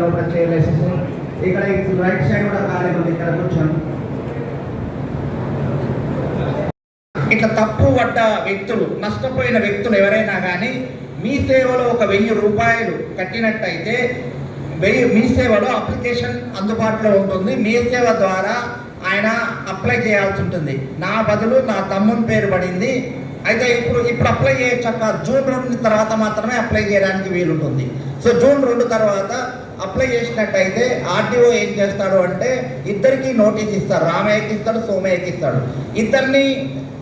లోపల చైర్లు వేసేసి ఇక్కడ రైట్ సైడ్ కూడా ఖాళీ ఉంది, ఇక్కడ కూర్చొని ఇట్లా తప్పు పడ్డ వ్యక్తులు, నష్టపోయిన వ్యక్తులు ఎవరైనా కానీ మీ సేవలో ఒక 1000 రూపాయలు కట్టినట్టయితే మీ సేవలో అప్లికేషన్ అందుబాటులో ఉంటుంది. మీ సేవ ద్వారా ఆయన అప్లై చేయాల్సి ఉంటుంది. నా బదులు నా తమ్ముని పేరు పడింది, అయితే ఇప్పుడు అప్లై చేయొచ్చాక జూన్ 2 తర్వాత మాత్రమే అప్లై చేయడానికి వీలుంటుంది. సో జూన్ 2 తర్వాత అప్లై చేసినట్టయితే ఆర్టీఓ ఏం చేస్తాడు అంటే ఇద్దరికి నోటీస్ ఇస్తారు, రామయ్యకి ఇస్తాడు, సోమయ్యకి ఇస్తాడు. ఇద్దరిని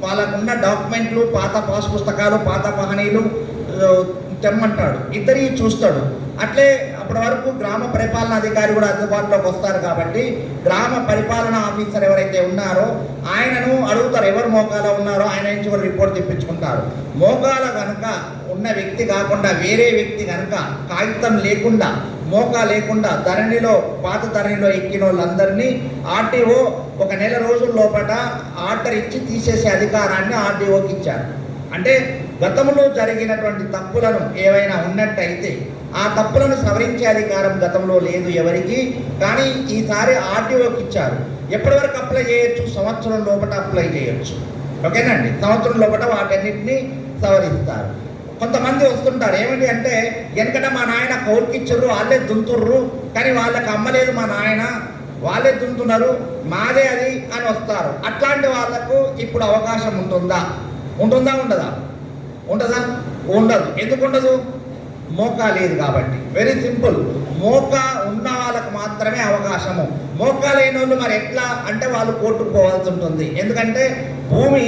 వాళ్ళకున్న డాక్యుమెంట్లు, పాత పాస్ పుస్తకాలు, పాత పహనీలు తెమ్మంటాడు, ఇద్దరికి చూస్తాడు. అట్లే అప్పటి వరకు గ్రామ పరిపాలనా అధికారి కూడా అందుబాటులోకి వస్తారు కాబట్టి గ్రామ పరిపాలనా ఆఫీసర్ ఎవరైతే ఉన్నారో ఆయనను అడుగుతారు, ఎవరు మోకాలో ఉన్నారో ఆయన నుంచి కూడా రిపోర్ట్ తెప్పించుకుంటారు. మోకాల కనుక ఉన్న వ్యక్తి కాకుండా వేరే వ్యక్తి కనుక కాగితం లేకుండా, మోకా లేకుండా ధరణిలో, పాత ధరణిలో ఎక్కిన వాళ్ళందరినీ ఆర్టీఓ 1 నెల రోజుల లోపల ఆర్డర్ ఇచ్చి తీసేసే అధికారాన్ని ఆర్టీఓకి ఇచ్చారు. అంటే గతంలో జరిగినటువంటి తప్పులను ఏవైనా ఉన్నట్టయితే ఆ తప్పులను సవరించే అధికారం గతంలో లేదు ఎవరికి, కానీ ఈసారి ఆర్టీఓకి ఇచ్చారు. ఎప్పటి వరకు అప్లై చేయొచ్చు? సంవత్సరం లోపల అప్లై చేయొచ్చు. ఓకేనండి, సంవత్సరం లోపల వాటన్నిటిని సవరిస్తారు. కొంతమంది వస్తుంటారు, ఏమిటి అంటే వెనకట మా నాయన కౌలుకిచ్చారు, వాళ్ళే దుంతుర్రు, కానీ వాళ్ళకి అమ్మలేదు మా నాయన, వాళ్ళే దుంతున్నారు, మాదే అది అని వస్తారు. అట్లాంటి వాళ్ళకు ఇప్పుడు అవకాశం ఉంటుందా? ఉండదా? ఉండదా? ఉండదు. ఎందుకు ఉండదు? మోకా లేదు కాబట్టి. వెరీ సింపుల్, మోకా ఉన్న వాళ్ళకు మాత్రమే అవకాశము. మోకా లేని వాళ్ళు మరి ఎట్లా అంటే వాళ్ళు కోర్టుకు పోవాల్సి ఉంటుంది. ఎందుకంటే భూమి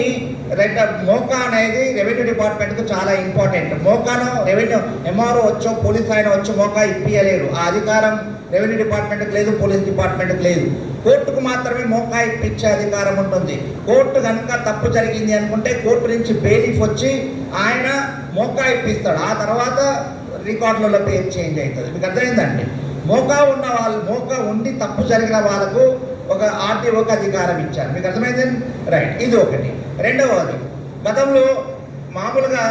మోకా అనేది రెవెన్యూ డిపార్ట్మెంట్కు చాలా ఇంపార్టెంట్. మోకాను రెవెన్యూ ఎంఆర్ఓ వచ్చో పోలీస్ ఆయన వచ్చి మోకా ఇప్పియలేరు. ఆ అధికారం రెవెన్యూ డిపార్ట్మెంట్కి లేదు, పోలీస్ డిపార్ట్మెంట్కి లేదు. కోర్టుకు మాత్రమే మోకా ఇప్పించే అధికారం ఉంటుంది. కోర్టు కనుక తప్పు జరిగింది అనుకుంటే కోర్టు నుంచి బెయిలిఫ్ వచ్చి ఆయన మోకా ఇప్పిస్తాడు. ఆ తర్వాత రికార్డులలో పేరు చేంజ్ అవుతుంది. మీకు అర్థమైందండి? మోకా ఉన్న వాళ్ళు, మోకా ఉండి తప్పు జరిగిన వాళ్ళకు ఒక ఆర్టీఓకి అధికారం ఇచ్చారు. మీకు అర్థమైంది? రైట్, ఇది ఒకటి. రెండవది, గతంలో మామూలుగా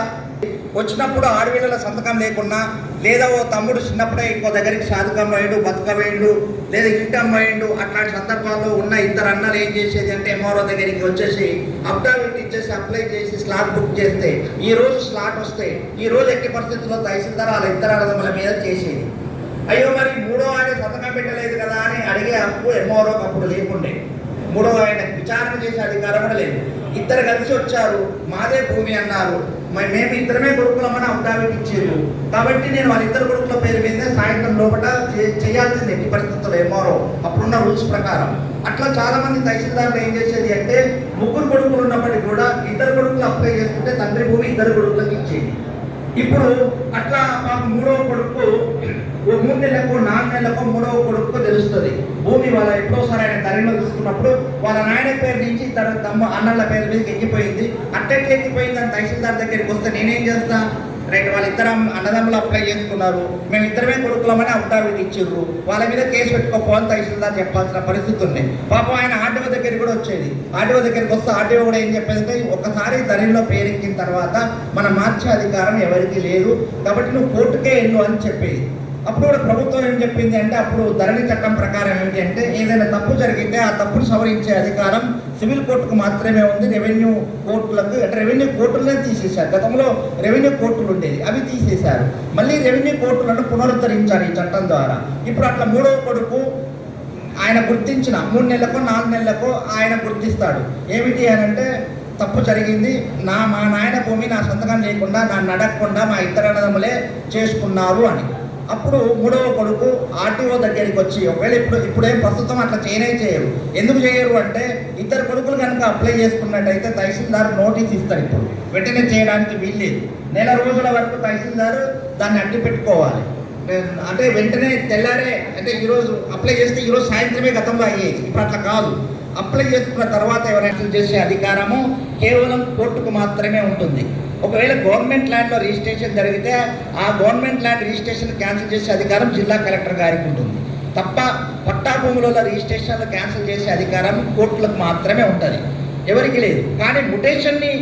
వచ్చినప్పుడు ఆడపిల్లల సంతకం లేకున్నా, లేదా ఓ తమ్ముడు చిన్నప్పుడే ఇంకో దగ్గరికి సాధకం వేయండు, బతుకవేయండు, లేదా ఇంటం వేయండు, అట్లాంటి సందర్భాల్లో ఉన్న ఇద్దరు అన్నలు ఏం చేసేది అంటే ఎంఆర్ఓ దగ్గరికి వచ్చేసి అఫిడవిట్ ఇచ్చేసి అప్లై చేసి స్లాట్ బుక్ చేస్తే ఈ రోజు స్లాట్ వస్తే ఈ రోజు ఎట్టి పరిస్థితుల్లో తహసీల్దార్ వాళ్ళ ఇద్దరు అన్నదమ్ముల మీద చేసేది. అయ్యో మరి మూడో ఆయన సంతకం పెట్టలేదు కదా అని అడిగే హక్కు ఎంఆర్ఓకి అప్పుడు లేకుండే. మూడో ఆయన విచారణ చేసే అధికారం కూడా లేదు. ఇద్దరు కలిసి వచ్చారు, మాదే భూమి అన్నారు, మేము ఇద్దరమే కొడుకులమని అఫిడవిట్ ఇచ్చారు కాబట్టి నేను వాళ్ళిద్దరు కొడుకుల పేరు మీద సాయంత్రం లోపల చేయాల్సిందే ఎట్టి పరిస్థితుల్లో ఎంఆర్ఓ అప్పుడున్న రూల్స్ ప్రకారం. అట్లా చాలా మంది తహసీల్దార్లు ఏం చేసేది అంటే 3 కొడుకులు ఉన్నప్పటికీ కూడా 2 కొడుకులు అప్లై చేసుకుంటే తండ్రి భూమి 2 కొడుకులకు ఇచ్చేది. ఇప్పుడు అట్లా మాకు 3వ కొడుకు 3 నెలలకు 4 నెలలకు 3వ కొడుకు తెలుస్తుంది భూమి. వాళ్ళ ఎప్పుడోసారి ఆయన ధరణిలో తీసుకున్నప్పుడు వాళ్ళ నాయన పేరు నుంచి తమ్మ అన్నల పేరు మీదకి ఎక్కిపోయింది. అట్టెట్లు ఎక్కిపోయింది అని తహసీల్దార్ దగ్గరికి వస్తే నేనేం చేస్తా? రైట్, వాళ్ళిద్దరం అన్నదమ్ములు అప్లై చేసుకున్నారు, మేము ఇద్దరమే కొడుకులమని అఫిడవిట్ ఇచ్చిర్రు, వాళ్ళ మీద కేసు పెట్టుకోపోవాలని తహసీల్దార్ చెప్పాల్సిన పరిస్థితి ఉంది. పాపం ఆయన ఆర్టీఓ దగ్గరికి కూడా వచ్చేది. ఆర్టీఓ దగ్గరికి వస్తే ఆర్టీఓ కూడా ఏం చెప్పేదంటే ఒకసారి ధరణిలో పేరెక్కిన తర్వాత మనం మార్చే అధికారం ఎవరికి లేదు కాబట్టి నువ్వు కోర్టుకే వెళ్ళు అని చెప్పేది. అప్పుడు కూడా ప్రభుత్వం ఏం చెప్పింది అంటే అప్పుడు ధరణి చట్టం ప్రకారం ఏంటి అంటే ఏదైనా తప్పు జరిగితే ఆ తప్పును సవరించే అధికారం సివిల్ కోర్టుకు మాత్రమే ఉంది, రెవెన్యూ కోర్టులకు అంటే రెవెన్యూ కోర్టులనే తీసేశారు. గతంలో రెవెన్యూ కోర్టులు ఉండేది, అవి తీసేశారు. మళ్ళీ రెవెన్యూ కోర్టులను పునరుద్ధరించారు ఈ చట్టం ద్వారా. ఇప్పుడు అట్లా 3వ కొడుకు ఆయన గుర్తించిన 3 నెలలకు 4 నెలలకు ఆయన గుర్తిస్తాడు. ఏమిటి అని అంటే తప్పు జరిగింది, మా నాయన భూమి నా సంతకం లేకుండా నన్ను అడగకుండా మా ఇద్దరు అన్నదమ్ములే చేసుకున్నారు అని. అప్పుడు 3వ కొడుకు ఆర్టీఓ దగ్గరికి వచ్చి ఒకవేళ ఇప్పుడేం ప్రస్తుతం అట్లా చేయరు. ఎందుకు చేయరు అంటే 2 కొడుకులు కనుక అప్లై చేసుకున్నట్టయితే తహసీల్దార్ నోటీస్ ఇస్తారు. ఇప్పుడు వెంటనే చేయడానికి వీల్లేదు. నెల రోజుల వరకు తహసీల్దార్ దాన్ని అడ్డు పెట్టుకోవాలి. అంటే వెంటనే తెల్లారే అంటే ఈరోజు అప్లై చేస్తే ఈరోజు సాయంత్రమే గతంలో అయ్యేది. ఇప్పుడు అట్లా కాదు. అప్లై చేసుకున్న తర్వాత ఎవరైనా చేసే అధికారము కేవలం కోర్టుకు మాత్రమే ఉంటుంది. ఒకవేళ గవర్నమెంట్ ల్యాండ్లో రిజిస్ట్రేషన్ జరిగితే ఆ గవర్నమెంట్ ల్యాండ్ రిజిస్ట్రేషన్ క్యాన్సిల్ చేసే అధికారం జిల్లా కలెక్టర్ గారికి ఉంటుంది తప్ప పట్టా భూములలో రిజిస్ట్రేషన్లు క్యాన్సిల్ చేసే అధికారం కోర్టులకు మాత్రమే ఉంటుంది, ఎవరికి లేదు. కానీ ముటేషన్ని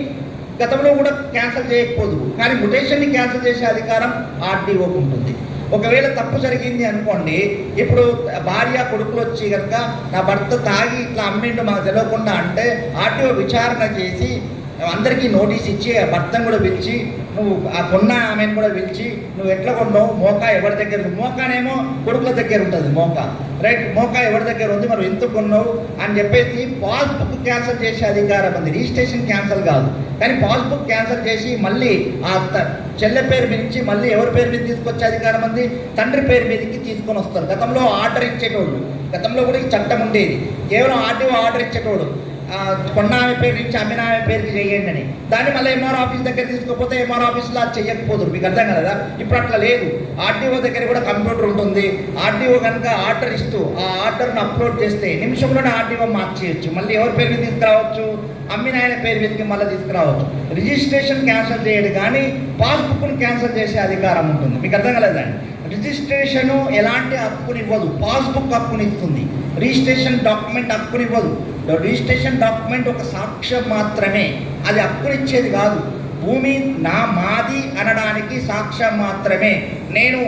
గతంలో కూడా క్యాన్సిల్ చేయకపోదు, కానీ ముటేషన్ని క్యాన్సిల్ చేసే అధికారం ఆర్టీఓకి ఉంటుంది. ఒకవేళ తప్పు జరిగింది అనుకోండి, ఇప్పుడు భార్య కొడుకులు వచ్చి కనుక నా భర్త తాగి ఇట్లా అమ్మిండు మాకు తెలియకుండా అంటే ఆర్టీఓ విచారణ చేసి అందరికీ నోటీస్ ఇచ్చి ఆ భర్తను కూడా పిలిచి నువ్వు ఆ కొన్న ఆమెను కూడా పిలిచి నువ్వు ఎట్లా కొన్నావు, మోకా ఎవరి దగ్గర, మోకానేమో కొడుకుల దగ్గర ఉంటుంది మోకా, రైట్, మోకా ఎవరి దగ్గర ఉంది, మరి ఎందుకు కొన్నావు అని చెప్పేసి పాస్బుక్ క్యాన్సిల్ చేసే అధికారం ఉంది. రిజిస్ట్రేషన్ క్యాన్సిల్ కాదు, కానీ పాస్బుక్ క్యాన్సిల్ చేసి మళ్ళీ ఆ చెల్లె పేరు మీద నుంచి మళ్ళీ ఎవరి పేరు మీద తీసుకొచ్చే అధికారం ఉంది, తండ్రి పేరు మీదకి తీసుకొని వస్తారు. గతంలో ఆర్డర్ ఇచ్చేటోళ్ళు, గతంలో కూడా ఈ చట్టం ఉండేది, కేవలం ఆర్టీఓ ఆర్డర్ ఇచ్చేటోడు కొన్న ఆమె పేరు నుంచి అమ్మిన ఆమె పేరుకి చేయండి అని. దాన్ని మళ్ళీ ఎంఆర్ ఆఫీస్ దగ్గర తీసుకోకపోతే ఎంఆర్ ఆఫీస్లో అది చెయ్యకపోదురు, మీకు అర్థం కదా. ఇప్పుడు అట్లా లేదు, ఆర్టీఓ దగ్గర కూడా కంప్యూటర్ ఉంటుంది. ఆర్టీఓ కనుక ఆర్డర్ ఇస్తూ ఆ ఆర్డర్ను అప్లోడ్ చేస్తే నిమిషంలోనే ఆర్టీఓ మార్చేయచ్చు, మళ్ళీ ఎవరి పేరు మీద తీసుకురావచ్చు, అమ్మిన ఆయన పేరు మీదకి మళ్ళీ తీసుకురావచ్చు. రిజిస్ట్రేషన్ క్యాన్సిల్ చేయడు కానీ పాస్బుక్ను క్యాన్సిల్ చేసే అధికారం ఉంటుంది, మీకు అర్థం కలదండి. రిజిస్ట్రేషను ఎలాంటి హక్కునివ్వదు, పాస్బుక్ హక్కునిస్తుంది. రిజిస్ట్రేషన్ డాక్యుమెంట్ హక్కునివ్వదు. రిజిస్ట్రేషన్ డాక్యుమెంట్ ఒక సాక్ష్యం మాత్రమే, అది హక్కునిచ్చేది కాదు. భూమి మాది అనడానికి సాక్ష్యం మాత్రమే. నేను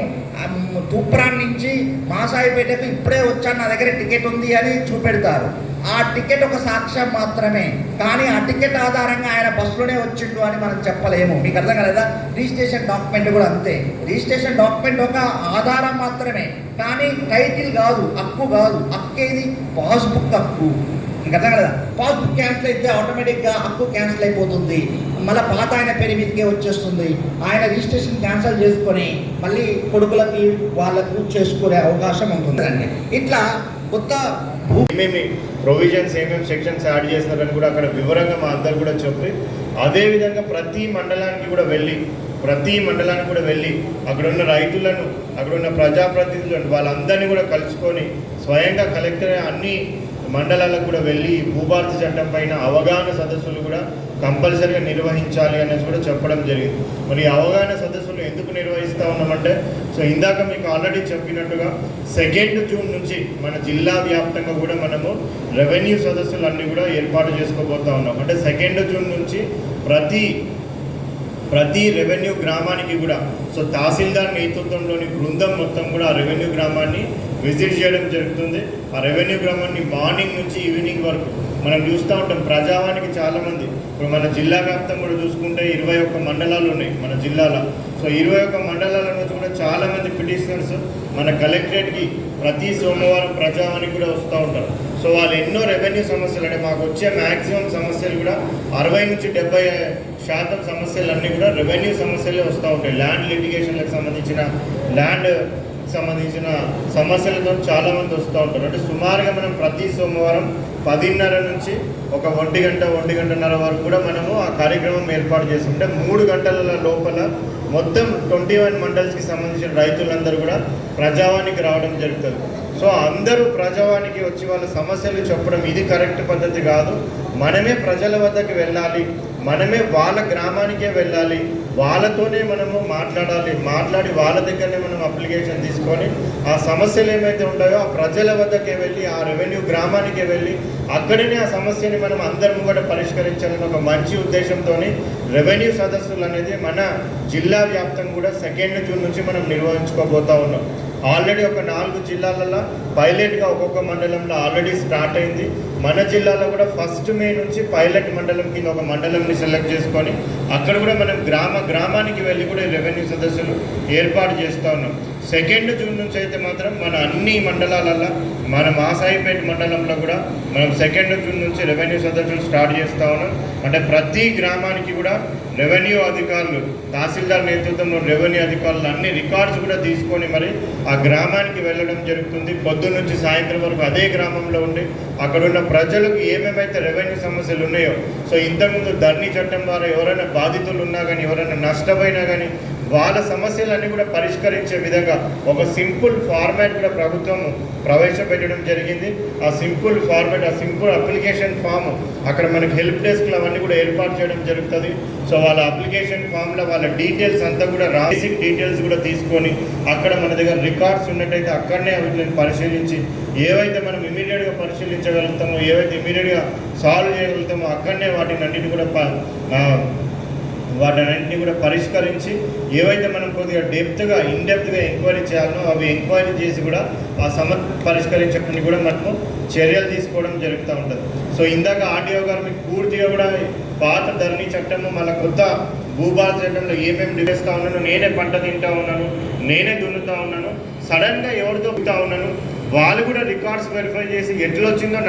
తూప్రాన్ నుంచి మాసాయిపేటకు ఇప్పుడే వచ్చాను, నా దగ్గర టికెట్ ఉంది అని చూపెడతారు. ఆ టికెట్ ఒక సాక్ష్యం మాత్రమే, కానీ ఆ టికెట్ ఆధారంగా ఆయన బస్సులోనే వచ్చిండు అని మనం చెప్పలేము, మీకు అర్థం కదా. రిజిస్ట్రేషన్ డాక్యుమెంట్ కూడా అంతే. రిజిస్ట్రేషన్ డాక్యుమెంట్ ఒక ఆధారం మాత్రమే, కానీ టైటిల్ కాదు, హక్కు కాదు. హక్కు ఏది? పాస్బుక్ హక్కు, మీకు అర్థం కదా. పాస్బుక్ క్యాన్సిల్ అయితే ఆటోమేటిక్గా హక్కు క్యాన్సిల్ అయిపోతుంది, మళ్ళీ పాత ఆయన పేరు మీదకే వచ్చేస్తుంది. ఆయన రిజిస్ట్రేషన్ క్యాన్సిల్ చేసుకొని మళ్ళీ కొడుకులకి వాళ్ళకు చేసుకునే అవకాశం ఉంటుందండి. ఇట్లా కొత్త ఏమేమి ప్రొవిజన్స్, ఏమేమి సెక్షన్స్ యాడ్ చేస్తారని కూడా అక్కడ వివరంగా మా అందరు కూడా చెప్పి, అదేవిధంగా ప్రతి మండలానికి కూడా వెళ్ళి అక్కడ ఉన్న రైతులను, అక్కడ ఉన్న ప్రజాప్రతినిధులను వాళ్ళందరినీ కూడా కలుసుకొని స్వయంగా కలెక్టర్ అన్ని మండలాలకు కూడా వెళ్ళి భూభారతి చట్టం పైన అవగాహన సదస్సులు కూడా కంపల్సరీగా నిర్వహించాలి అనేసి కూడా చెప్పడం జరిగింది. మరి అవగాహన సదస్సులు ఎందుకు నిర్వహిస్తూ ఉన్నామంటే, సో ఇందాక మీకు ఆల్రెడీ చెప్పినట్టుగా 2 జూన్ నుంచి మన జిల్లా వ్యాప్తంగా కూడా మనము రెవెన్యూ సదస్సులు అన్నీ కూడా ఏర్పాటు చేసుకోబోతూ ఉన్నాం. అంటే 2 జూన్ నుంచి ప్రతి రెవెన్యూ గ్రామానికి కూడా సో తహసీల్దార్ నేతృత్వంలోని బృందం మొత్తం కూడా ఆ రెవెన్యూ గ్రామాన్ని విజిట్ చేయడం జరుగుతుంది. ఆ రెవెన్యూ గ్రామాన్ని మార్నింగ్ నుంచి ఈవినింగ్ వరకు మనం చూస్తూ ఉంటాం. ప్రజావానికి చాలామంది, ఇప్పుడు మన జిల్లా వ్యాప్తం కూడా చూసుకుంటే 21 మండలాలు ఉన్నాయి మన జిల్లాలో. సో 21 మండలాల నుంచి కూడా చాలామంది పిటిషనర్స్ మన కలెక్టరేట్కి ప్రతి సోమవారం ప్రజావానికి కూడా వస్తూ ఉంటారు. సో వాళ్ళు ఎన్నో రెవెన్యూ సమస్యలు, అంటే మాకు వచ్చే మ్యాక్సిమం సమస్యలు కూడా 60 నుంచి 70% సమస్యలన్నీ కూడా రెవెన్యూ సమస్యలే వస్తూ ఉంటాయి. ల్యాండ్ లిటిగేషన్లకు సంబంధించిన సమస్యలతో చాలామంది వస్తూ ఉంటారు. అంటే సుమారుగా మనం ప్రతి సోమవారం 10:30 నుంచి ఒక 1 వరకు కూడా మనము ఆ కార్యక్రమం ఏర్పాటు చేస్తుంటే 3 గంటల లోపల మొత్తం 21 మండల్స్కి సంబంధించిన రైతులందరూ కూడా ప్రజావానికి రావడం జరుగుతుంది. సో అందరూ ప్రజావానికి వచ్చి వాళ్ళ సమస్యలు చెప్పడం ఇది కరెక్ట్ పద్ధతి కాదు. మనమే ప్రజల వద్దకు వెళ్ళాలి, మనమే వాళ్ళ గ్రామానికే వెళ్ళాలి, వాళ్ళతోనే మనము మాట్లాడి వాళ్ళ దగ్గరనే మనం అప్లికేషన్ తీసుకొని ఆ సమస్యలు ఏమైతే ఉంటాయో ఆ ప్రజల వద్దకే వెళ్ళి, ఆ రెవెన్యూ గ్రామానికే వెళ్ళి అక్కడనే ఆ సమస్యని మనం అందరం కూడా పరిష్కరించాలని ఒక మంచి ఉద్దేశంతో రెవెన్యూ సదస్సులు అనేది మన జిల్లా వ్యాప్తం కూడా 2 జూన్ నుంచి మనం నిర్వహించుకోబోతూ ఉన్నాం. ఆల్రెడీ ఒక 4 జిల్లాలలో పైలట్గా ఒక్కొక్క మండలంలో ఆల్రెడీ స్టార్ట్ అయింది. మన జిల్లాలో కూడా 1 మే నుంచి పైలట్ మండలం కింద ఒక మండలంని సెలెక్ట్ చేసుకొని అక్కడ కూడా మనం గ్రామానికి వెళ్ళి కూడా రెవెన్యూ సదస్సులు ఏర్పాటు చేస్తూ ఉన్నాం. 2 జూన్ నుంచి అయితే మాత్రం మన అన్ని మండలాలలో, మన మాసాయిపేట మండలంలో కూడా మనం 2 జూన్ నుంచి రెవెన్యూ సదస్సులు స్టార్ట్ చేస్తూ ఉన్నాం. అంటే ప్రతి గ్రామానికి కూడా రెవెన్యూ అధికారులు, తహసీల్దార్ నేతృత్వంలో రెవెన్యూ అధికారులు అన్ని రికార్డ్స్ కూడా తీసుకొని మరి ఆ గ్రామానికి వెళ్ళడం జరుగుతుంది. పొద్దున్న నుంచి సాయంత్రం వరకు అదే గ్రామంలో ఉండి అక్కడున్న ప్రజలకు ఏమేమైతే రెవెన్యూ సమస్యలు ఉన్నాయో, సో ఇంతకుముందు ధరణి చట్టం ద్వారా ఎవరైనా బాధితులు ఉన్నా కానీ, ఎవరైనా నష్టపోయినా కానీ వాళ్ళ సమస్యలన్నీ కూడా పరిష్కరించే విధంగా ఒక సింపుల్ ఫార్మాట్ కూడా ప్రభుత్వం ప్రవేశపెట్టడం జరిగింది. ఆ సింపుల్ ఫార్మాట్, ఆ సింపుల్ అప్లికేషన్ ఫామ్ అక్కడ మనకి హెల్ప్ డెస్క్లు అవన్నీ కూడా ఏర్పాటు చేయడం జరుగుతుంది. సో వాళ్ళ అప్లికేషన్ ఫామ్లో వాళ్ళ డీటెయిల్స్ అంతా కూడా బేసిక్ డీటెయిల్స్ కూడా తీసుకొని అక్కడ మన దగ్గర రికార్డ్స్ ఉన్నట్టయితే అక్కడనే వీటిని పరిశీలించి ఏవైతే మనం ఇమీడియట్గా పరిశీలించగలుగుతామో, ఏవైతే ఇమీడియట్గా సాల్వ్ చేయగలుగుతామో అక్కడనే వాటిని అన్నిటి కూడా వాటన్నింటినీ కూడా పరిష్కరించి ఏవైతే మనం కొద్దిగా డెప్త్గా ఇన్డెప్త్గా ఎంక్వైరీ చేయాలనో అవి ఎంక్వైరీ చేసి కూడా ఆ సమస్య పరిష్కరించడానికి కూడా మనము చర్యలు తీసుకోవడం జరుగుతూ ఉంటుంది. సో ఇందాక ఆర్టీఓ గారు మీకు పూర్తిగా కూడా పాత ధరణి చట్టము మళ్ళీ కొత్త భూభారత చట్టంలో ఏమేమి డివేస్తూ ఉన్నాను, నేనే పంట తింటూ ఉన్నాను, నేనే దున్నుతూ ఉన్నాను, సడన్గా ఎవరితో పుట్టా ఉన్నాను, వాళ్ళు కూడా రికార్డ్స్ వెరిఫై చేసి ఎట్లా వచ్చిందో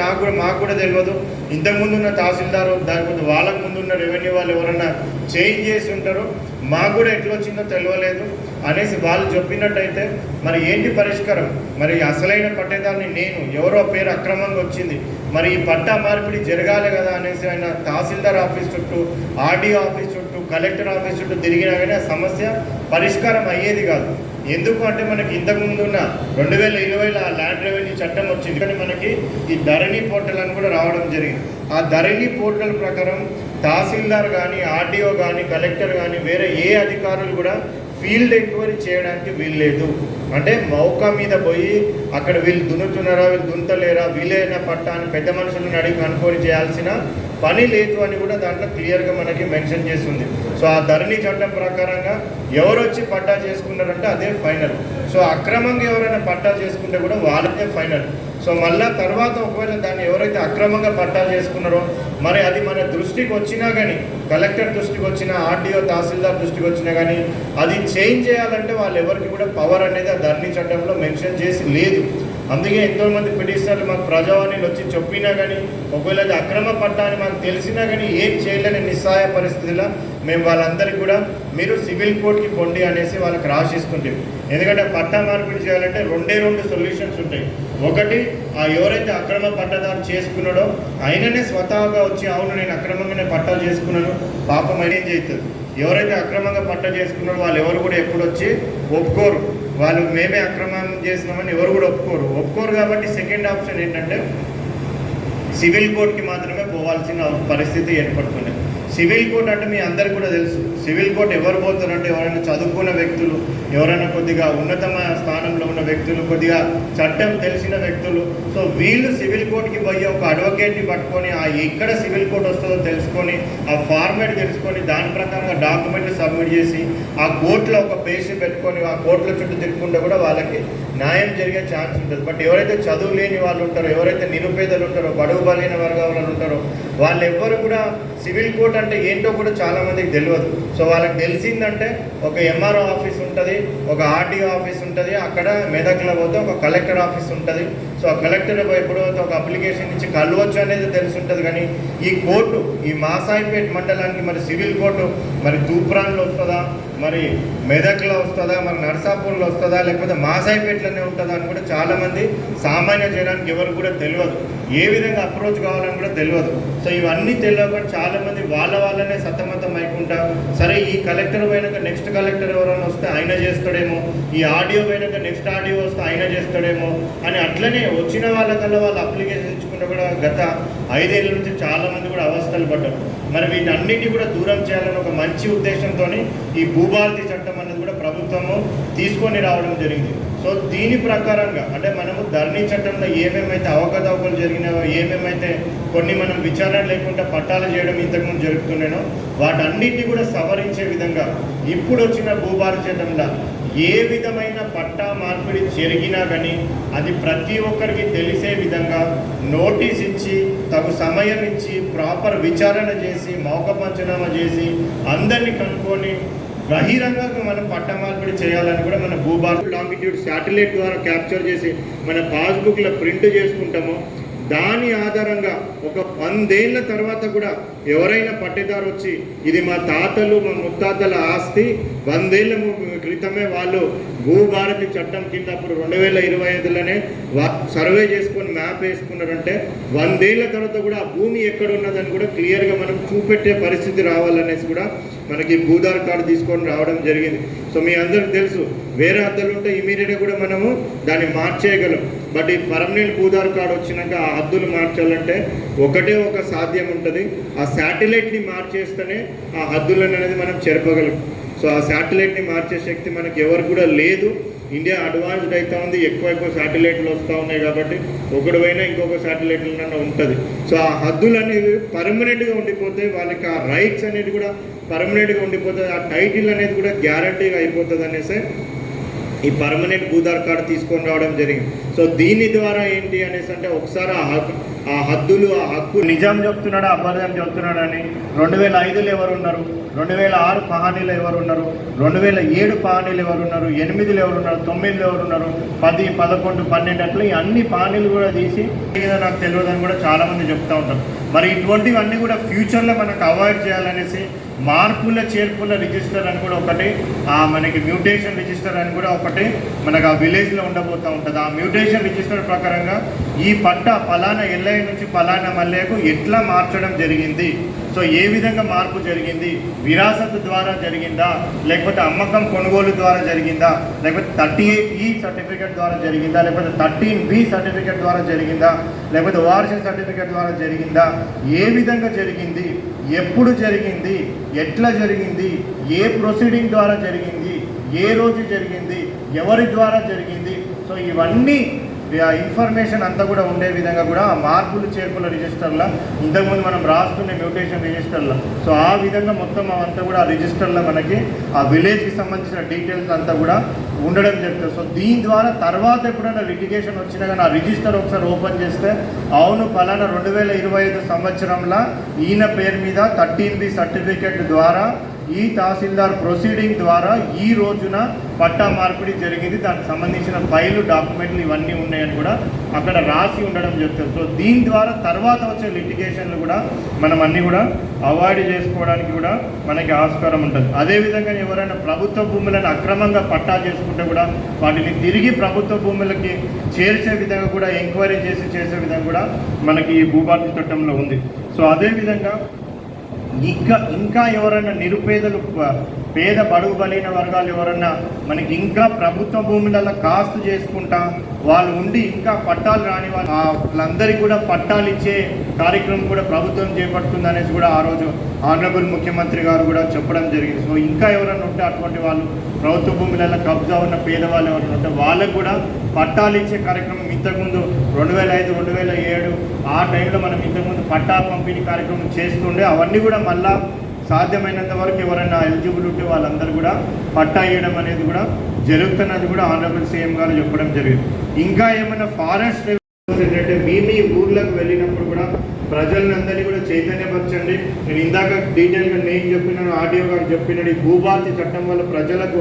మాకు కూడా తెలియదు. ఇంతకుముందు ఉన్న తహసీల్దారు దానిపోతే వాళ్ళకు ముందు ఉన్న రెవెన్యూ వాళ్ళు ఎవరన్నా చేంజ్ చేసి ఉంటారో మాకు కూడా ఎట్లా వచ్చిందో తెలియలేదు అనేసి వాళ్ళు చెప్పినట్టయితే మరి ఏంటి పరిష్కారం? మరి అసలైన పట్టేదాన్ని నేను, ఎవరో పేరు అక్రమంగా వచ్చింది, మరి ఈ పట్టా మార్పిడి జరగాలి కదా అనేసి ఆయన తహసీల్దార్ ఆఫీస్ చుట్టూ, ఆర్డీఓ ఆఫీస్ చుట్టూ, కలెక్టర్ ఆఫీస్ చుట్టూ తిరిగినా కానీ ఆ సమస్య పరిష్కారం అయ్యేది కాదు. ఎందుకు అంటే మనకి ఇంతకుముందు ఉన్న 2020 ల్యాండ్ రెవెన్యూ చట్టం వచ్చింది, కానీ మనకి ఈ ధరణి పోర్టల్ అని కూడా రావడం జరిగింది. ఆ ధరణి పోర్టల్ ప్రకారం తహసీల్దార్ కానీ, ఆర్డీఓ కానీ, కలెక్టర్ కానీ వేరే ఏ అధికారులు కూడా ఫీల్డ్ ఎంక్వైరీ చేయడానికి వీల్లేదు. అంటే మౌకా మీద పోయి అక్కడ వీళ్ళు దున్నుతున్నారా, వీళ్ళు దున్నుతలేరా, వీళ్ళైనా పట్టా అని పెద్ద మనుషులను అడిగి కనుక్కొని చేయాల్సిన పని లేదు అని కూడా దాంట్లో క్లియర్గా మనకి మెన్షన్ చేస్తుంది. సో ఆ ధరణి చట్టం ప్రకారంగా ఎవరు వచ్చి పట్టా చేసుకున్నారంటే అదే ఫైనల్. సో అక్రమంగా ఎవరైనా పట్టా చేసుకుంటే కూడా వాళ్ళదే ఫైనల్. సో మళ్ళా తర్వాత ఒకవేళ దాన్ని ఎవరైతే అక్రమంగా పట్టా చేసుకున్నారో మరి అది మన దృష్టికి వచ్చినా కానీ, కలెక్టర్ దృష్టికి వచ్చినా, ఆర్డీఓ తహసీల్దార్ దృష్టికి వచ్చినా కానీ అది చేంజ్ చేయాలంటే వాళ్ళు ఎవరికి కూడా పవర్ అనేది ఆ ధరణి చట్టంలో మెన్షన్ చేసి లేదు. అందుకే ఎంతోమంది పిటిషనర్లు మాకు ప్రజావాణిలో వచ్చి చెప్పినా కానీ, ఒకవేళ అది అక్రమ పట్టా అని మాకు తెలిసినా కానీ ఏం చేయలేని నిస్సహాయ పరిస్థితిలో మేము వాళ్ళందరికీ కూడా మీరు సివిల్ కోర్టుకి పొండి అనేసి వాళ్ళకి రాసిస్తుంటాం. ఎందుకంటే పట్టా మార్పిడి చేయాలంటే రెండు సొల్యూషన్స్ ఉంటాయి. ఒకటి, ఆ ఎవరైతే అక్రమ పట్టాదారు చేసుకున్నాడో ఆయననే స్వతహాగా వచ్చి అవును నేను అక్రమంగానే పట్టా చేసుకున్నాను పాపం ఏం చేస్తుంది. ఎవరైతే అక్రమంగా పట్టా చేసుకున్నారో వాళ్ళు ఎవరు కూడా ఎప్పుడు వచ్చి ఒప్పుకోరు, వాళ్ళు మేమే అక్రమం చేసినామని ఎవరు కూడా ఒప్పుకోరు. కాబట్టి సెకండ్ ఆప్షన్ ఏంటంటే సివిల్ కోర్టుకి మాత్రమే పోవాల్సిన పరిస్థితి ఏర్పడుతుంది. సివిల్ కోర్ట్ అంటే మీ అందరికీ కూడా తెలుసు, సివిల్ కోర్ట్ ఎవరు పోతారంటే ఎవరైనా చదువుకున్న వ్యక్తులు, ఎవరైనా కొద్దిగా ఉన్నతమైన స్థానంలో ఉన్న వ్యక్తులు, కొద్దిగా చట్టం తెలిసిన వ్యక్తులు. సో వీళ్ళు సివిల్ కోర్టుకి పోయి ఒక అడ్వకేట్ని పట్టుకొని ఆ ఎక్కడ సివిల్ కోర్ట్ వస్తుందో తెలుసుకొని ఆ ఫార్మాట్ తెలుసుకొని దాని ప్రకారంగా డాక్యుమెంట్లు సబ్మిట్ చేసి ఆ కోర్టులో ఒక పేషి పెట్టుకొని ఆ కోర్టుల చుట్టూ తిరుగుకుంటే కూడా వాళ్ళకి న్యాయం జరిగే ఛాన్స్ ఉంటుంది. బట్ ఎవరైతే చదువు లేని వాళ్ళు ఉంటారో, ఎవరైతే నిరుపేదలు ఉంటారో, బడుగు బలైన వర్గాల వాళ్ళు ఉంటారో వాళ్ళు ఎవ్వరు కూడా సివిల్ కోర్ట్ అంటే ఏంటో కూడా చాలామందికి తెలియదు. సో వాళ్ళకి తెలిసిందంటే ఒక ఎంఆర్ఓ ఆఫీస్ ఉంటుంది, ఒక ఆర్టీఓ ఆఫీస్ ఉంటుంది, అక్కడ మెదక్లో పోతే ఒక కలెక్టర్ ఆఫీస్ ఉంటుంది. సో ఆ కలెక్టర్ ఎప్పుడు పోతే ఒక అప్లికేషన్ ఇచ్చి కలవచ్చు అనేది తెలిసి ఉంటుంది. కానీ ఈ కోర్టు ఈ మాసాయిపేట మండలానికి మరి సివిల్ కోర్టు మరి తూప్రాన్లో వస్తుందా, మరి మెదక్లో వస్తుందా, మరి నర్సాపూర్లో వస్తుందా, లేకపోతే మాసాయిపేటలోనే ఉంటుందా అని కూడా చాలామంది సామాన్య జనానికి ఎవరు కూడా తెలియదు, ఏ విధంగా అప్రోచ్ కావాలని కూడా తెలియదు. సో ఇవన్నీ తెలియక చాలామంది వాళ్ళనే సతమతం అయికుంటా, సరే ఈ కలెక్టర్ పోయినాక నెక్స్ట్ కలెక్టర్ ఎవరైనా వస్తే ఆయన చేస్తాడేమో, ఈ ఆడియో పోయినాక నెక్స్ట్ ఆడియో వస్తే ఆయన చేస్తాడేమో అని అట్లనే వచ్చిన వాళ్ళకల్లా వాళ్ళు అప్లికేషన్ ఇచ్చుకుంటే కూడా గత 5 ఏళ్ళ నుంచి చాలామంది కూడా అవస్థలు పడ్డారు. మరి వీటన్నిటిని కూడా దూరం చేయాలని ఒక మంచి ఉద్దేశంతో ఈ భూభారతి చట్టం అనేది కూడా ప్రభుత్వము తీసుకొని రావడం జరిగింది. సో దీని ప్రకారంగా అంటే మనము ధరణి చట్టంలో ఏమేమైతే అవకతవకలు జరిగినాయో, ఏమేమైతే కొన్ని మనం విచారణ లేకుండా పట్టాలు చేయడం ఇంతకుముందు జరుగుతున్నాయో వాటన్నిటిని కూడా సవరించే విధంగా ఇప్పుడు వచ్చిన భూభారతి చట్టంలో ఏ విధమైన పట్టా మార్పిడి జరిగినా కానీ అది ప్రతి ఒక్కరికి తెలిసే విధంగా నోటీస్ ఇచ్చి, తగు సమయం ఇచ్చి, ప్రాపర్ విచారణ చేసి, మౌఖ పంచనామా చేసి, అందరినీ కనుక్కొని బహిరంగంగా మనం పట్టా మార్పిడి చేయాలని కూడా మన భూభారతి లాంగిట్యూడ్ శాటిలైట్ ద్వారా క్యాప్చర్ చేసి మన పాస్బుక్లో ప్రింట్ చేసుకుంటామో దాని ఆధారంగా ఒక 100 ఏళ్ళ తర్వాత కూడా ఎవరైనా పట్టేదారు వచ్చి ఇది మా తాతలు మా ముత్తాతల ఆస్తి 100 ఏళ్ళ క్రితమే వాళ్ళు భూభారతి చట్టం కింద అప్పుడు 2025లోనే సర్వే చేసుకొని మ్యాప్ వేసుకున్నారంటే 100 ఏళ్ళ తర్వాత కూడా ఆ భూమి ఎక్కడ ఉన్నదని కూడా క్లియర్గా మనం చూపెట్టే పరిస్థితి రావాలనేసి కూడా మనకి భూధార్ కార్డు తీసుకొని రావడం జరిగింది. సో మీ అందరికి తెలుసు వేరే హద్దులు ఉంటే ఇమీడియట్గా కూడా మనము దాన్ని మార్చేయగలం. బట్ ఈ పర్మనెంట్ భూధార్ కార్డు వచ్చినాక ఆ హద్దులు మార్చాలంటే ఒకటే ఒక సాధ్యం ఉంటుంది, ఆ శాటిలైట్ని మార్చేస్తేనే ఆ హద్దులను అనేది మనం చెరపగలం. సో ఆ శాటిలైట్ని మార్చే శక్తి మనకి ఎవరు కూడా లేదు. ఇండియా అడ్వాన్స్డ్ అవుతా ఉంది, ఎక్కువ శాటిలైట్లు వస్తూ ఉన్నాయి కాబట్టి ఒకటి పోయినా ఇంకొక శాటిలైట్లన్నా ఉంటుంది. సో ఆ హద్దులు అనేవి పర్మనెంట్గా ఉండిపోతే వాళ్ళకి ఆ రైట్స్ అనేది కూడా పర్మనెంట్గా ఉండిపోతుంది, ఆ టైటిల్ అనేది కూడా గ్యారంటీగా అయిపోతుంది అనేసి ఈ పర్మనెంట్ భూధార్ కార్డు తీసుకొని రావడం జరిగింది. సో దీని ద్వారా ఏంటి అనేసి అంటే ఒకసారి ఆ హద్దులు ఆ హక్కు నిజాం చెప్తున్నాడు అబద్ధం చెప్తున్నాడు అని 2005లో ఎవరున్నారు, 2006 పహానీలు ఎవరున్నారు, 2007 పహానీలు ఎవరున్నారు, 8లో ఎవరున్నారు, 9లో ఎవరున్నారు, 10, 11, 12 అట్లా ఈ అన్ని పహానీలు కూడా తీసి నాకు తెలియదు అని కూడా చాలామంది చెప్తూ ఉంటారు. మరి ఇటువంటివన్నీ కూడా ఫ్యూచర్లో మనకు అవాయిడ్ చేయాలనేసి మార్పుల చేర్పుల రిజిస్టర్ అని కూడా ఒకటి, మనకి మ్యూటేషన్ రిజిస్టర్ అని కూడా ఒకటి మనకు ఆ విలేజ్లో ఉండబోతూ ఉంటుంది. ఆ మ్యూటేషన్ రిజిస్టర్ ప్రకారంగా ఈ పట్ట ఫలానా ఎల్ఐ నుంచి ఫలానా మల్లెకు ఎట్లా మార్చడం జరిగింది, సో ఏ విధంగా మార్పు జరిగింది, విరాసత్ ద్వారా జరిగిందా, లేకపోతే అమ్మకం కొనుగోలు ద్వారా జరిగిందా, లేకపోతే 38E సర్టిఫికేట్ ద్వారా జరిగిందా, లేకపోతే 13B సర్టిఫికేట్ ద్వారా జరిగిందా, లేకపోతే వార్షిక సర్టిఫికేట్ ద్వారా జరిగిందా, ఏ విధంగా జరిగింది, ఎప్పుడు జరిగింది, ఎట్లా జరిగింది, ఏ ప్రొసీడింగ్ ద్వారా జరిగింది, ఏ రోజు జరిగింది, ఎవరి ద్వారా జరిగింది, సో ఇవన్నీ ఇన్ఫర్మేషన్ అంతా కూడా ఉండే విధంగా కూడా ఆ మార్పులు చేర్పుల రిజిస్టర్లో ఇంతకుముందు మనం రాస్తున్న మ్యూటేషన్ రిజిస్టర్లో, సో ఆ విధంగా మొత్తం అంతా కూడా ఆ రిజిస్టర్లో మనకి ఆ విలేజ్కి సంబంధించిన డీటెయిల్స్ అంతా కూడా ఉండడం జరుగుతుంది. సో దీని ద్వారా తర్వాత ఎప్పుడైనా లిటిగేషన్ వచ్చినా కానీ ఆ రిజిస్టర్ ఒకసారి ఓపెన్ చేస్తే అవును ఫలానా 2025 సంవత్సరంలో ఈయన పేరు మీద 13B సర్టిఫికేట్ ద్వారా ఈ తహసీల్దార్ ప్రొసీడింగ్ ద్వారా ఈ రోజున పట్టా మార్పిడి జరిగింది, దానికి సంబంధించిన ఫైలు డాక్యుమెంట్లు ఇవన్నీ ఉన్నాయని కూడా అక్కడ రాసి ఉండడం జరుగుతుంది. సో దీని ద్వారా తర్వాత వచ్చే లిటిగేషన్లు కూడా మనం అన్నీ కూడా అవాయిడ్ చేసుకోవడానికి కూడా మనకి ఆస్కారం ఉంటుంది. అదేవిధంగా ఎవరైనా ప్రభుత్వ భూములను అక్రమంగా పట్టా చేసుకుంటే కూడా వాటిని తిరిగి ప్రభుత్వ భూములకి చేర్చే విధంగా కూడా ఎంక్వైరీ చేసే విధంగా కూడా మనకి ఈ భూభారతి చట్టంలో ఉంది. సో అదేవిధంగా ఇంకా ఎవరైనా నిరుపేదలు పేద బడుగు బలైన వర్గాలు ఎవరన్నా మనకి ఇంకా ప్రభుత్వ భూములలో కాస్తు చేసుకుంటా వాళ్ళు ఉండి ఇంకా పట్టాలు రాని వాళ్ళందరికీ కూడా పట్టాలు ఇచ్చే కార్యక్రమం కూడా ప్రభుత్వం చేపడుతుంది అనేసి కూడా ఆ రోజు ఆనరబుల్ ముఖ్యమంత్రి గారు కూడా చెప్పడం జరిగింది. సో ఇంకా ఎవరైనా ఉంటే అటువంటి వాళ్ళు ప్రభుత్వ భూములలో కబ్జా ఉన్న పేదవాళ్ళు ఎవరైనా ఉంటే వాళ్ళకు కూడా పట్టాలు ఇచ్చే కార్యక్రమం ఇంతకుముందు 2005, 2007 ఆ టైంలో మనం ఇంతకుముందు పట్టా పంపిణీ కార్యక్రమం చేస్తుండే అవన్నీ కూడా మళ్ళా సాధ్యమైనంత వరకు ఎవరైనా ఎలిజిబుల్ ఉంటే వాళ్ళందరూ కూడా పట్టా ఇవ్వడం అనేది కూడా జరుగుతున్నది కూడా ఆనరబుల్ సీఎం గారు చెప్పడం జరిగింది. ఇంకా ఏమైనా ఫారెస్ట్ ఏంటంటే మీ ఊర్లకు వెళ్ళినప్పుడు కూడా ప్రజలందరినీ కూడా చైతన్యపరచండి. నేను ఇందాక డీటెయిల్గా నేను చెప్పినాను, ఆడియో గారు చెప్పినాడు, ఈ భూభారతి చట్టం వల్ల ప్రజలకు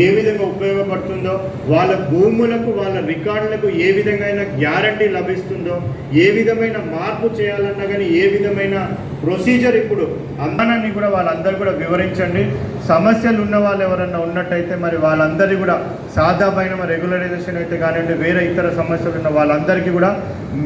ఏ విధంగా ఉపయోగపడుతుందో, వాళ్ళ భూములకు వాళ్ళ రికార్డులకు ఏ విధంగా గ్యారంటీ లభిస్తుందో, ఏ విధమైన మార్పు చేయాలన్నా కానీ ఏ విధమైన ప్రొసీజర్ ఇప్పుడు అందరినీ కూడా వాళ్ళందరూ కూడా వివరించండి. సమస్యలు ఉన్న వాళ్ళు ఎవరన్నా ఉన్నట్టయితే మరి వాళ్ళందరినీ కూడా సాదాపైన రెగ్యులరైజేషన్ అయితే కానివ్వండి, వేరే ఇతర సమస్యలు ఉన్న వాళ్ళందరికీ కూడా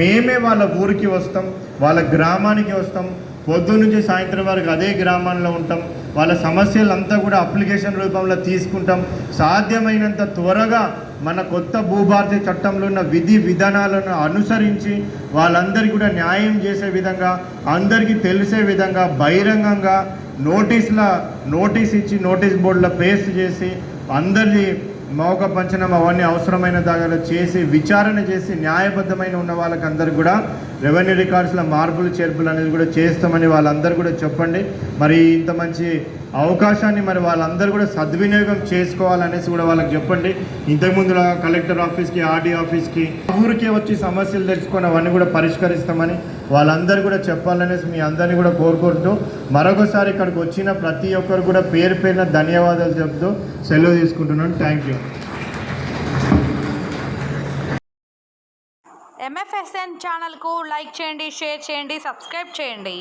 మేమే వాళ్ళ ఊరికి వస్తాం, వాళ్ళ గ్రామానికి వస్తాం, పొద్దు నుంచి సాయంత్రం వరకు అదే గ్రామంలో ఉంటాం, వాళ్ళ సమస్యలంతా కూడా అప్లికేషన్ రూపంలో తీసుకుంటాం. సాధ్యమైనంత త్వరగా మన కొత్త భూభారతి చట్టంలో ఉన్న విధి విధానాలను అనుసరించి వాళ్ళందరికీ కూడా న్యాయం చేసే విధంగా, అందరికీ తెలిసే విధంగా బహిరంగంగా నోటీస్ ఇచ్చి నోటీస్ బోర్డులో పేస్ట్ చేసి అందరినీ మౌఖ పంచనం అవన్నీ అవసరమైన దగ్గర చేసి విచారణ చేసి న్యాయబద్ధమైన ఉన్న వాళ్ళకి అందరు కూడా రెవెన్యూ రికార్డ్స్లో మార్పులు చేర్పులు అనేది కూడా చేస్తామని వాళ్ళందరూ కూడా చెప్పండి. మరి ఇంత మంచి అవకాశాన్ని మరి వాళ్ళందరూ కూడా సద్వినియోగం చేసుకోవాలనేసి కూడా వాళ్ళకి చెప్పండి. ఇంతకుముందు కలెక్టర్ ఆఫీస్కి, ఆర్డీ ఆఫీస్కి ఊరికే వచ్చి సమస్యలు తెలుసుకొని అవన్నీ కూడా పరిష్కరిస్తామని వాళ్ళందరూ కూడా చెప్పాలనేసి మీ అందరినీ కూడా కోరుకుంటూ మరొకసారి ఇక్కడికి వచ్చిన ప్రతి ఒక్కరు కూడా పేరు పేరున ధన్యవాదాలు చెప్తూ సెలవు తీసుకుంటున్నాను. Thank you. MFSN ఛానల్కు లైక్ చేయండి, షేర్ చేయండి, సబ్స్క్రైబ్ చేయండి.